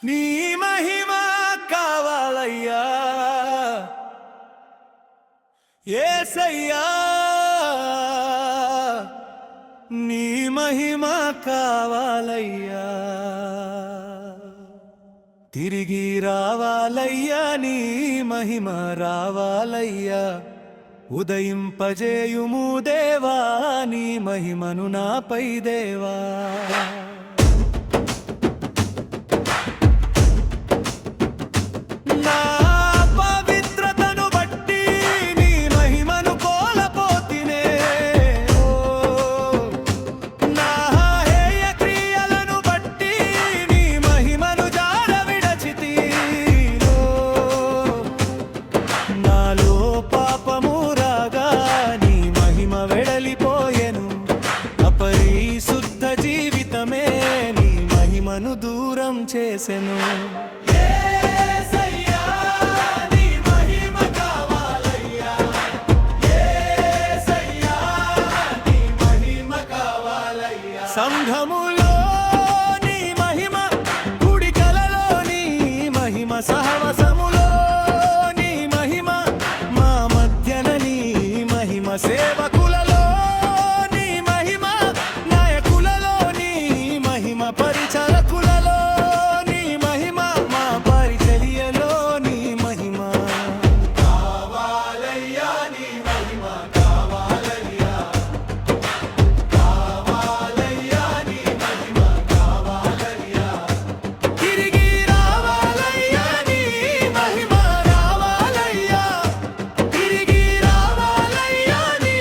నీ మహిమ కావాలయ్యా యేసయ్యా, నీ మహిమ కావాలయ్యా. తిరిగి రావాలయ్యా, నీ మహిమ రావాలయ్యా. ఉదయింపజేయుము దేవా, నీ మహిమను నాపై దేవా. దూరం చేసెను. యేసయ్యా, నీ మహిమ కావాలయ్యా. యేసయ్యా, నీ మహిమ కావాలయ్యా. సంఘములో నీ మహిమ, గుడికలలో నీ మహిమ, సహవసములో నీ మహిమ, మా మధ్యన నీ మహిమ, సేవకులలో నీ మహిమ, నాయకులలో నీ మహిమ, పరిచారకులలో నీ మహిమ, మా పరిచర్యలో నీ మహిమ కావాలయ్యా. నీ మహిమ కావాలయ్యా. కావాలయ్యా, నీ మహిమ కావాలయ్యా. తిరిగి రావాలయ్యా, నీ మహిమ రావాలయ్యా. తిరిగి రావాలయ్యా, నీ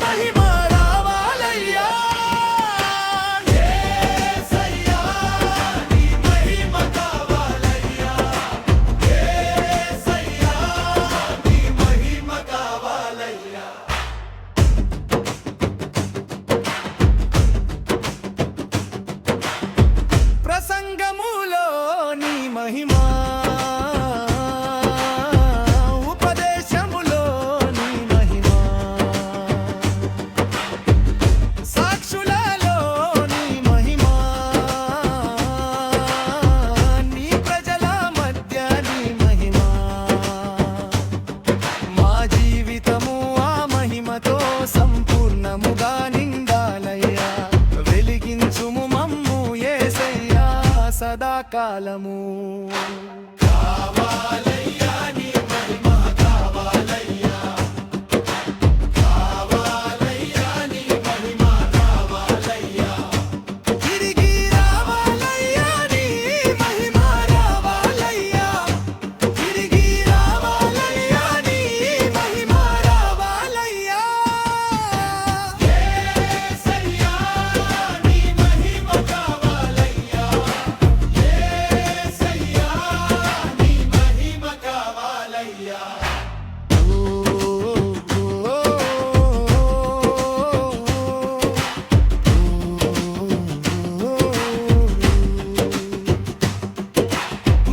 మహిమ రావాలయ్యా. యేసయ్యా, నీ మహిమ కావాలయ్యా. యేసయ్యా, నీ మహిమ కావాలయ్యా. ప్రసంగములో నీ మహిమ, ఉపదేశములో నీ మహిమ, సాక్షులలో నీ మహిమ, నీ ప్రజల మధ్య నీ మహిమ, మా జీవితము ఆ మహిమతో సంపూర్ణముగా నిండాలయ్యా. వెలిగించుము మమ్ము యేసయ్యా సదాకాలము. కావాలయ్యా, నీ మహిమ కావాలయ్యా. కావాలయ్యా, నీ మహిమ కావాలయ్యా. తిరిగి రావాలయ్యా, నీ మహిమ రావాలయ్యా. తిరిగి రావాలయ్యా, నీ మహిమ రావాలయ్యా. యేసయ్యా, నీ మహిమ కావాలయ్యా. యేసయ్యా, నీ మహిమ కావాలయ్యా.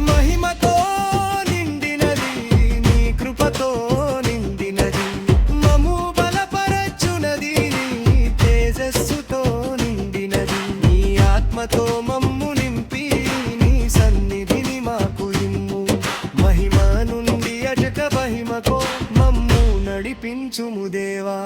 మహిమతో నిండినది, నీ కృపతో నిండినది, మమ్ము బలపరచునది, నీ తేజస్సుతో నిండినది. నీ ఆత్మతో మమ్ము నింపి, నీ సన్నిధిని మాకు ఇమ్ము. మహిమ నుండి అజక మహిమకో మమ్ము నడిపించుము దేవా.